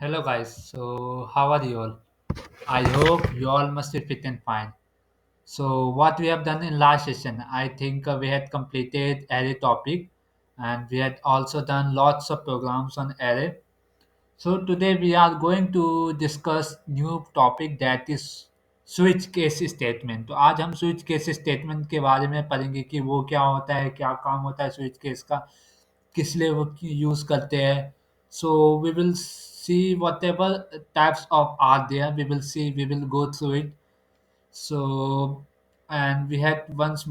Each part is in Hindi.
Hello guys, so how are you all? I hope you all must be fit and fine. So what we have done in last session, I think we had completed array topic and we had also done lots of programs on array. So today we are going to discuss new topic that is switch case statement. तो आज हम switch case statement के बारे में पढ़ेंगे कि वो क्या होता है, क्या काम होता है switch case का, किस लिए वो यूज करते हैं. So we will see whatever types of are there. We will go through it. So, and we had once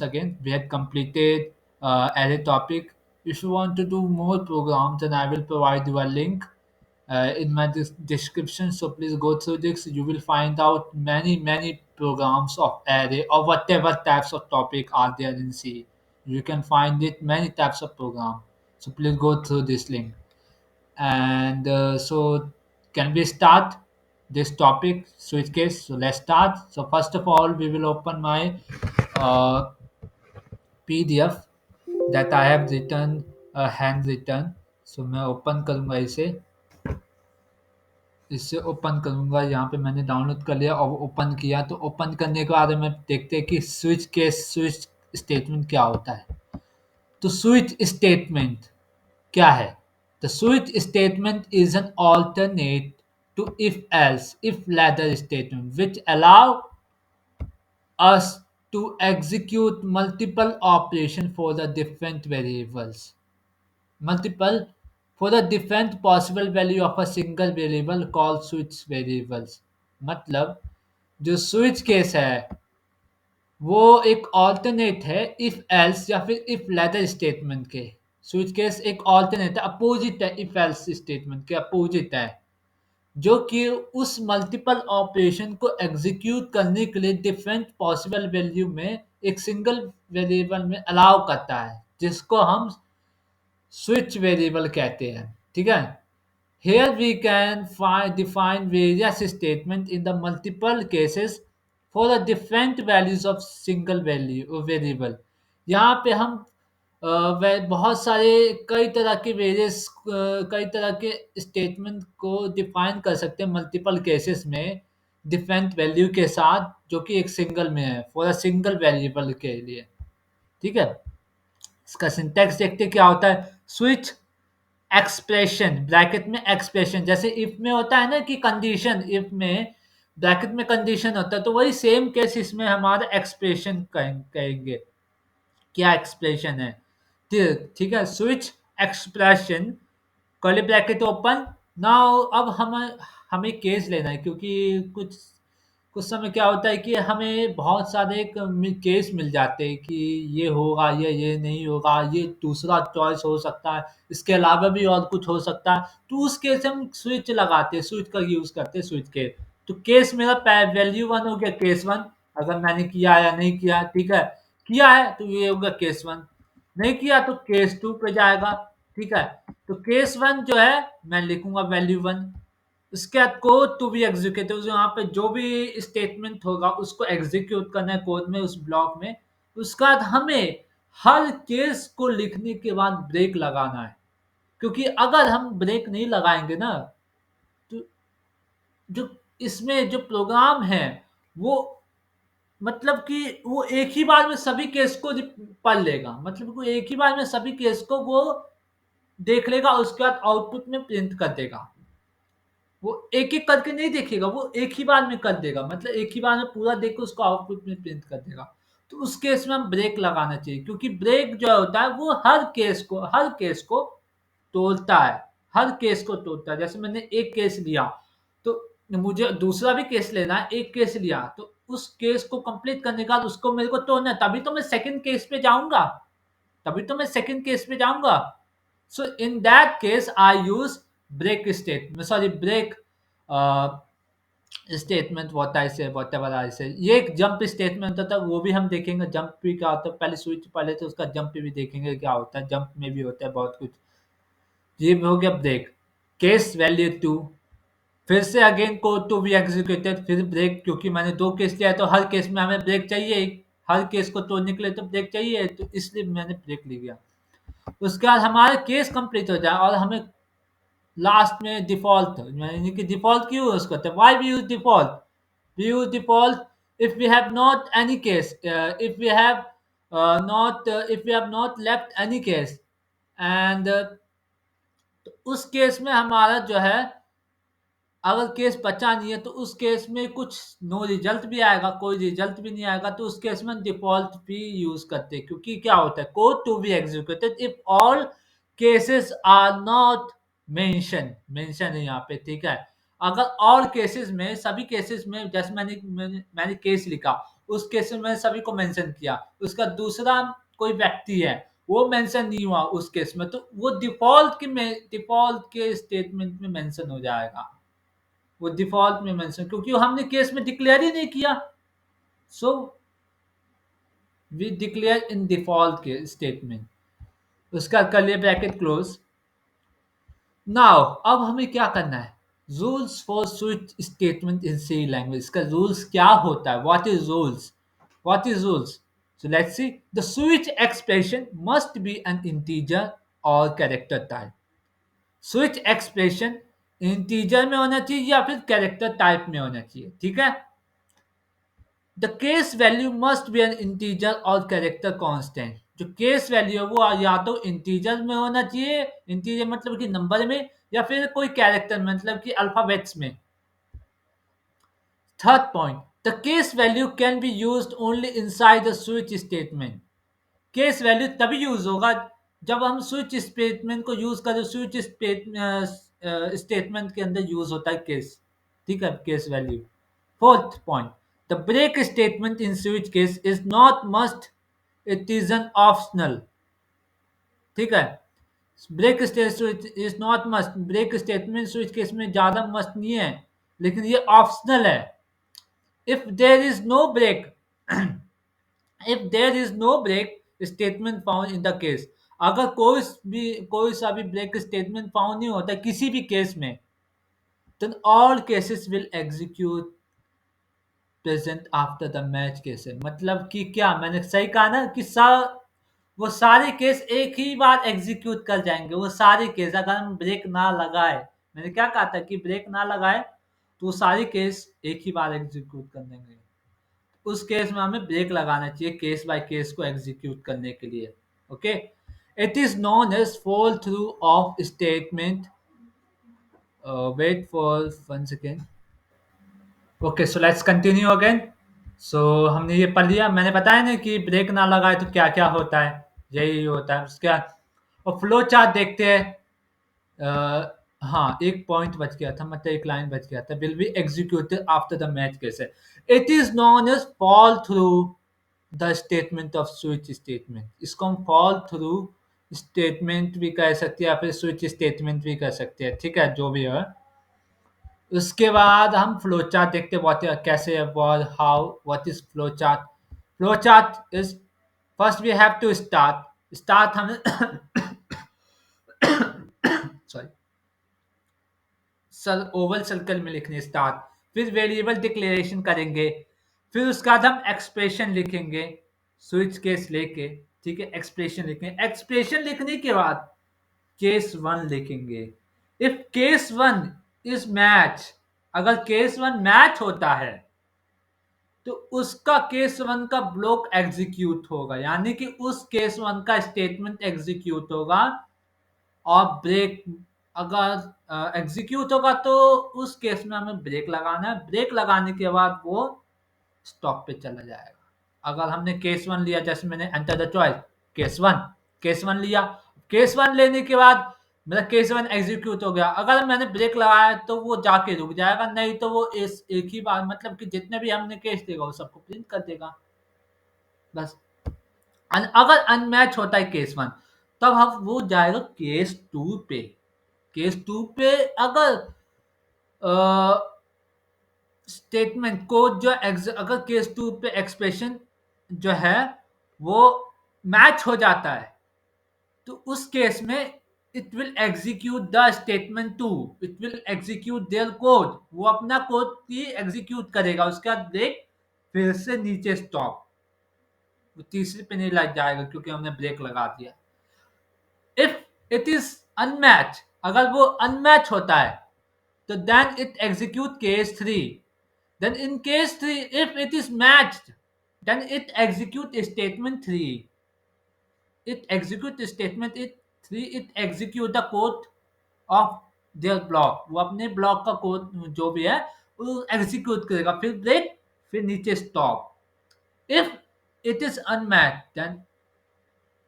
again, we had completed array topic. If you want to do more programs, then I will provide you a link in my description. So please go through this. You will find out many programs of array or whatever types of topic are there in C. You can find it many types of program. So please go through this link. And so, can we start this topic switch case? So let's start. So first of all, we will open my uh, PDF that I have written, handwritten. So मैं ओपन करूँगा इसे ओपन करूँगा. यहाँ पे मैंने डाउनलोड कर लिया और ओपन किया. तो ओपन करने के बाद में देखते हैं कि स्विच स्टेटमेंट क्या होता है. तो स्विच स्टेटमेंट क्या है? The switch statement is an alternate to if ladder statement which allow us to execute multiple operation for the different variables. Multiple for the different possible value of a single variable called switch variables. मतलब जो स्विच केस है वो एक ऑल्टरनेट है इफ एल्स या फिर इफ लेदर स्टेटमेंट के. स्विच केस एक ऑल्टरनेट है, अपोजिट है, इफ एल्स स्टेटमेंट के अपोजिट है, जो कि उस मल्टीपल ऑपरेशन को एग्जीक्यूट करने के लिए डिफरेंट पॉसिबल वैल्यू में एक सिंगल वेरिएबल में अलाउ करता है, जिसको हम स्विच वेरिएबल कहते हैं. ठीक है. Here we can define various statements in the multiple cases for the different values of single value variable. यहाँ पे हम बहुत सारे कई तरह के वेरियस कई तरह के स्टेटमेंट को डिफाइन कर सकते हैं मल्टीपल केसेस में डिफरेंट वैल्यू के साथ, जो कि एक सिंगल में है फॉर अ सिंगल वेरिएबल के लिए. ठीक है. इसका सिंटैक्स देखते हैं क्या होता है. स्विच एक्सप्रेशन ब्रैकेट में एक्सप्रेशन, जैसे इफ में होता है ना कि कंडीशन, इफ में ब्रैकेट में कंडीशन होता है, तो वही सेम केस इसमें हमारा एक्सप्रेशन कहेंगे. क्या एक्सप्रेशन है? ठीक है. Switch expression curly bracket open. Now अब हमें केस लेना है, क्योंकि कुछ कुछ समय क्या होता है कि हमें बहुत सारे केस मिल जाते हैं कि ये होगा, ये नहीं होगा, ये दूसरा चॉइस हो सकता है, इसके अलावा भी और कुछ हो सकता है. तो उस केस हम स्विच लगाते हैं, स्विच का यूज करते हैं, स्विच केस. तो केस मेरा वैल्यू वन हो गया, केस वन. अगर मैंने किया या नहीं किया. ठीक है. किया है तो ये होगा केस वन, नहीं किया तो केस टू पे जाएगा. ठीक है. तो केस वन जो है मैं लिखूंगा वैल्यू वन. उसके बाद कोड टू बी एग्जीक्यूटेड, यहाँ पे जो भी स्टेटमेंट होगा उसको एग्जीक्यूट करना है कोड में, उस ब्लॉक में. उसके बाद हमें हर केस को लिखने के बाद ब्रेक लगाना है, क्योंकि अगर हम ब्रेक नहीं लगाएंगे ना, तो जो इसमें जो प्रोग्राम है वो मतलब कि वो एक ही बार में सभी केस को पढ़ लेगा. मतलब वो एक ही बार में सभी केस को वो देख लेगा, उसके बाद आउटपुट में प्रिंट कर देगा. वो एक-एक करके नहीं देखेगा, वो एक ही बार में कर देगा. मतलब एक ही बार में पूरा देख के उसको आउटपुट में प्रिंट कर देगा. तो उस केस में हम ब्रेक लगाना चाहिए, क्योंकि ब्रेक जो होता है वो हर केस को तोड़ता है. हर केस को तोड़ता है. जैसे मैंने एक केस लिया, तो मुझे दूसरा भी केस लेना है. एक केस लिया तो उस केस को कंप्लीट करने के बाद उसको मेरे को तोड़ना है, तभी तो मैं सेकंड केस पे जाऊँगा. So in that case, I use break statement. Sorry, break uh, statement. Whatever I say. ये एक जंप स्टेटमेंट होता है, वो भी हम देखेंगे. जंप भी क्या होता है, पहले स्विच पहले तो उसका जंप भी देखेंगे क्या होता है. जंप में भी होता है बहुत कुछ. ये भी हो गया ब्रेक. केस वैल्यू टू, फिर से again code to be executed, फिर ब्रेक, क्योंकि मैंने दो केस लिया है तो हर केस में हमें ब्रेक चाहिए. हर केस को तोड़ने के लिए तो ब्रेक चाहिए, तो इसलिए मैंने ब्रेक लिया. उसके बाद हमारा केस कंप्लीट हो जाए और हमें लास्ट में डिफॉल्ट, यानी कि डिफॉल्ट क्यों यूज करते हैं, why we use default, we use default if we have not any case, if we have not if we have not left any case, and तो उस केस में हमारा जो है, अगर केस बचा नहीं है तो उस केस में कुछ नो रिजल्ट भी आएगा, कोई रिजल्ट भी नहीं आएगा, तो उस केस में डिफॉल्ट भी यूज करते हैं, क्योंकि क्या होता है, code to be executed if all cases are not mention है यहाँ पे, ठीक है। अगर ऑल केसेस में, सभी केसेस में, जैसे मैंने केस लिखा, उस केस में मैंने सभी को मेंशन किया, उसका दूसरा कोई व्यक्ति है वो मेंशन नहीं हुआ उस केस में, तो वो डिफॉल्ट के स्टेटमेंट में मेंशन हो जाएगा, वो डिफॉल्ट में मेंशन, क्योंकि हमने केस में डिक्लेयर ही नहीं किया। So we declare in default के स्टेटमेंट, उसका कर लिए ब्रैकेट क्लोज। नाउ अब हमें क्या करना है, rules for switch statement in C language, इसका रूल्स क्या होता है, what is rules. So let's see. The switch expression must be an integer or character type. Switch expression integer में होना चाहिए या फिर कैरेक्टर टाइप में होना चाहिए, ठीक है। The case value must be N integer और कैरेक्टर कांस्टेंट, जो केस वैल्यू है वो या तो इंटीजर में होना चाहिए, इंटीजर मतलब कि नंबर में, या फिर कोई कैरेक्टर मतलब कि अल्फाबेट्स में। Third point, the case value can be used only inside the switch statement. Case value तभी यूज होगा जब हम स्विच स्टेटमेंट को यूज करें, स्विच स्टेटमेंट के अंदर यूज होता है केस, ठीक है, case value. Fourth point, the break statement in switch case is not must, it is an optional, ठीक है। Break statement is not must, break statement switch case में ज्यादा मस्ट नहीं है, लेकिन ये ऑप्शनल है। If there is no break if there is no break statement found in the case, अगर कोई सा भी ब्रेक स्टेटमेंट फाउंड नहीं होता किसी भी केस में, then all cases will execute present after the match case, मतलब कि क्या मैंने सही कहा ना कि वो सारे केस एक ही बार एग्जीक्यूट कर जाएंगे, वो सारे केस अगर हम ब्रेक ना लगाए, मैंने क्या कहा था कि ब्रेक ना लगाए तो वो सारे केस एक ही बार एग्जीक्यूट कर देंगे। उस केस में हमें ब्रेक लगाना चाहिए केस बाय केस को एग्जीक्यूट करने के लिए, okay. It is known as fall through of statement, wait for 1 second, okay, so let's continue again. So हमने ये पढ़ लिया, मैंने बताया ना कि ब्रेक ना लगाए तो क्या क्या होता है, यही होता है उसके बाद। और फ्लो चार्ट देखते हैं। हाँ, एक पॉइंट बच गया था, मतलब एक लाइन बच गया था, will be executed after the match case, it is known as fall through the statement of switch statement, इसको हम फॉल थ्रू स्टेटमेंट भी कह सकते हैं या फिर स्विच स्टेटमेंट भी कह सकते हैं, ठीक है, जो भी है। उसके बाद हम फ्लो चार्ट देखते हैं, व्हाट कैसे how what is flow chart. Flow chart is, first we have to start हमें सॉरी, ओवल सर्कल में लिखने स्टार्ट, फिर वेरिएबल डिक्लेरेशन करेंगे, फिर उसके बाद हम एक्सप्रेशन लिखेंगे स्विच केस लेके, ठीक है, एक्सप्रेशन लिखेंगे, एक्सप्रेशन लिखने के बाद केस वन लिखेंगे। If case one is match, अगर केस वन मैच होता है तो उसका केस वन का ब्लॉक एग्जीक्यूट होगा, यानी कि उस केस वन का स्टेटमेंट एग्जीक्यूट होगा। और ब्रेक अगर एग्जीक्यूट होगा तो उस केस में हमें ब्रेक लगाना है, ब्रेक लगाने के बाद वो स्टॉप पे चला जाएगा। अगर हमने केस वन लिया, जैसे मैंने enter the choice case one लिया, केस वन लेने के बाद मेरा केस वन एग्जीक्यूट हो गया, अगर मैंने ब्रेक लगाया तो वो जाके रुक जाएगा, नहीं तो वो इस एक ही बार, मतलब कि जितने भी हमने केस देगा वो सबको प्रिंट कर देगा, बस। अगर अनमैच होता है केस वन, तब हम वो जाएगा केस टू पे। केस टू पे अगर स्टेटमेंट को जो अगर केस टू पे एक्सप्रेशन जो है वो मैच हो जाता है, तो उस केस में it will execute the statement two, it will execute their code, वो अपना कोड ही एग्जीक्यूट करेगा, उसके बाद ब्रेक, फिर से नीचे स्टॉप, वो तीसरे पे नहीं लग जाएगा क्योंकि हमने ब्रेक लगा दिया। इफ इट इज अनमैच, अगर वो अनमैच होता है तो then it execute case three. Then in case three if it is matched then it execute statement three. It execute statement it three. It execute the code of their block. वो अपने ब्लॉक का कोड जो भी है वो एग्जीक्यूट करेगा. फिर ब्रेक, फिर नीचे stop. If it is unmatch then,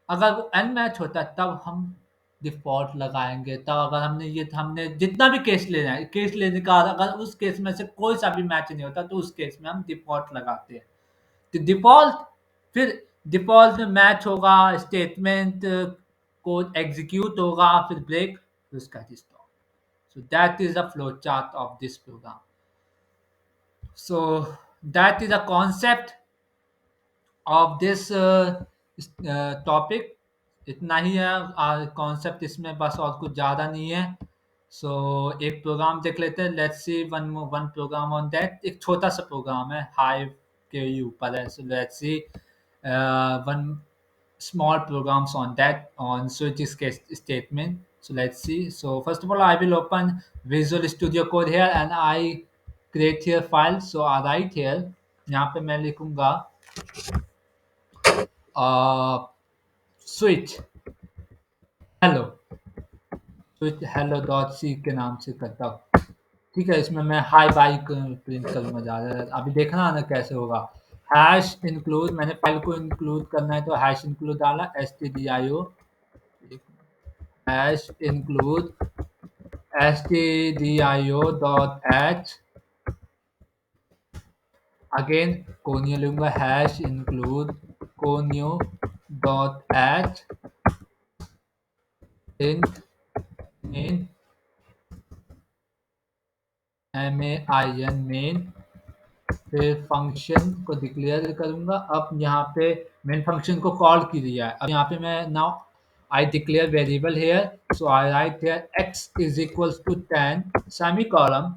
अगर वो अनमैच होता है तब हम डिफॉल्ट लगाएंगे. तब अगर हमने जितना भी केस लेना है, केस लेने का अगर उस केस में से कोई सा भी मैच नहीं होता तो उस केस में हम डिफॉल्ट लगाते हैं. तो डिफॉल्ट, फिर डिफॉल्ट में मैच होगा, स्टेटमेंट कोड एग्जीक्यूट होगा, फिर ब्रेक, फिर उसका stop. So that is the flow chart of this program. So that is a concept of this topic. इतना ही है कॉन्सेप्ट इसमें, बस और कुछ ज़्यादा नहीं है. सो एक प्रोग्राम देख लेते हैं. Let's see one program on that. एक छोटा सा प्रोग्राम है, हाइव के ऊपर है. So let's see one small programs on that on switch statement. So let's see. So first of all, I will open Visual Studio Code here and I create here file. So I write here, यहाँ पे मैं लिखूंगा switch hello, switch hello dot C के नाम से करता हूँ. ठीक है, इसमें मैं हाई बाई प्रिंट करूंगा. ज़्यादा अभी देखना है ना कैसे होगा. हैश इंक्लूड, मैंने फाइल को इंक्लूड करना है तो हैश इंक्लूड डाला, stdio hash include stdio dot h. Again कोनियो लूंगा, हैश इंक्लूड कोनियो dot h int main main. फिर फंक्शन को डिक्लेयर करूंगा. अब यहाँ पे मेन फंक्शन को कॉल की दिया है. अब यहाँ पे मैं now I declare variable here. So I write here x is equals to 10 semicolon,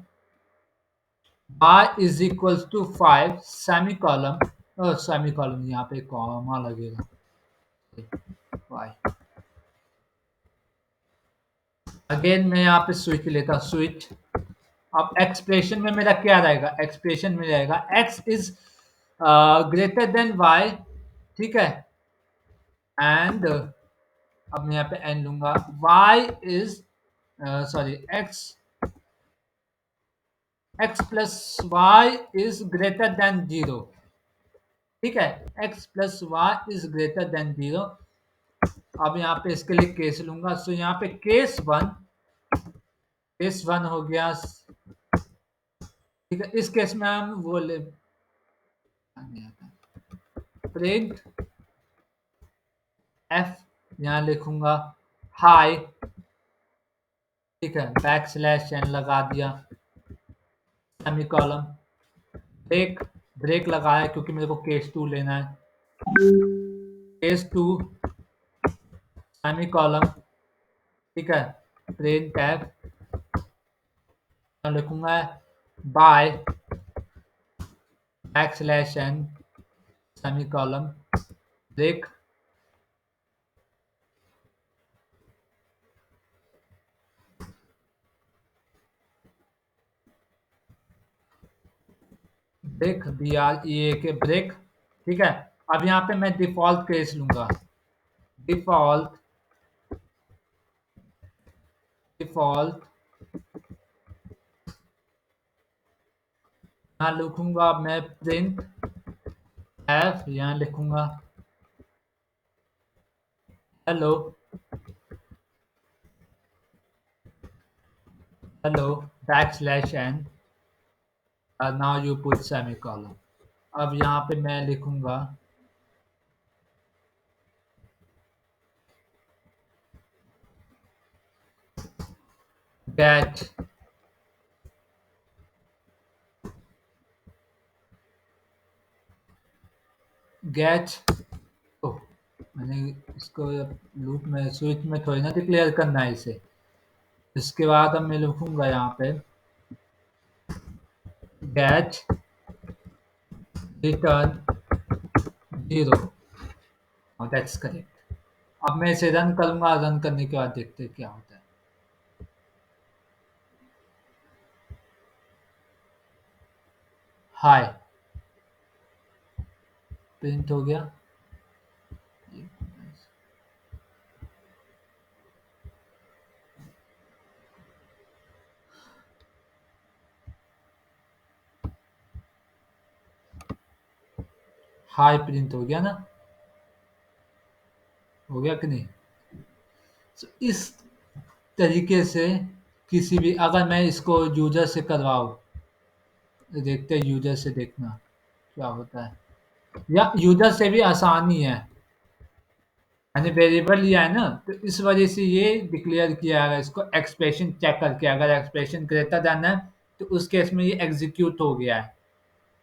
y is equals to 5 semicolon. semicolon यहाँ पे कॉमा लगेगा. y अगेन मैं यहाँ पे स्विच लेता हूँ, स्विच. अब एक्सप्रेशन में मेरा क्या रहेगा, एक्सप्रेशन में रहेगा x is greater than y. ठीक है, एंड अब मैं यहाँ पे n लूंगा. y is sorry x plus y is greater than 0. ठीक है, x plus y is greater than 0. अब यहाँ पे इसके लिए केस लूंगा. सो यहाँ पे केस वन हो गया. ठीक है, इस केस में हम वो ले प्रिंट f, यहाँ लिखूंगा हाई. ठीक है, बैक स्लैश n लगा दिया, सेमीकॉलन, ब्रेक लगाया क्योंकि मेरे को केस 2 लेना है. Case 2 semicolon. ठीक है, प्रिंट f लिखूंगा by backslash n semicolon break. Break BREAK के ब्रेक. ठीक है, अब यहाँ पे मैं डिफॉल्ट केस लूंगा. डिफॉल्ट यहाँ लिखूंगा मैं प्रिंट f, यहाँ लिखूंगा hello back slash n. Now you put semicolon. अब यहाँ पे मैं लिखूंगा गेट मैंने इसको लूप में स्विच में थोड़ी ना डिक्लेयर करना है इसे. इसके बाद अब मैं लिखूंगा यहाँ पे गेट रिटर्न 0. That's correct. अब मैं इसे रन करूंगा. रन करने के बाद देखते हैं क्या होता है. हाय प्रिंट हो गया। हाय प्रिंट हो गया ना? हो गया कि नहीं? So, इस तरीके से किसी भी, अगर मैं इसको यूजर से करवाऊँ, देखते हैं यूजर से, देखना क्या होता है। या यूजर से भी आसान ही है। मैंने वेरिएबल लिया है ना, तो इस वजह से ये डिक्लेयर किया है, इसको एक्सप्रेशन चेक करके, अगर एक्सप्रेशन ग्रेटर देन है तो उस केस में ये एग्जीक्यूट हो गया है।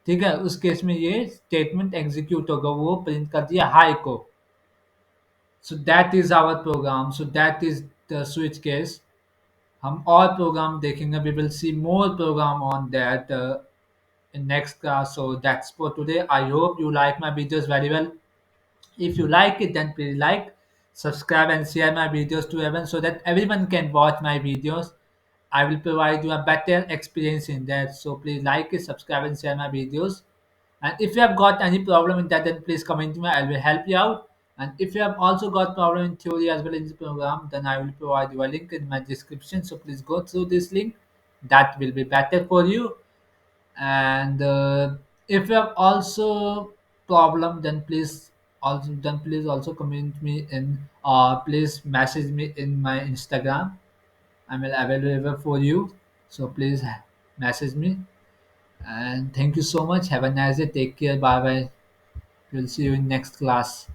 ठीक है, उस केस में ये स्टेटमेंट एग्जीक्यूट होगा, वो प्रिंट कर दिया हाई को। So that is our program, so that is the switch case. हम और प्रोग्राम देखेंगे, we will see more program on that in next class. So that's for today. I hope you like my videos very well. If you like it, then please like, subscribe, and share my videos to everyone so that everyone can watch my videos. I will provide you a better experience in that. So please like it, subscribe, and share my videos. And if you have got any problem in that, then please comment to me. I will help you out. And if you have also got problem in theory as well in the program, then I will provide you a link in my description. So please go through this link. That will be better for you. And if you have also problem, then please also comment me in, please message me in my Instagram. I'm available for you, so please message me. And thank you so much. Have a nice day. Take care. Bye bye. We'll see you in next class.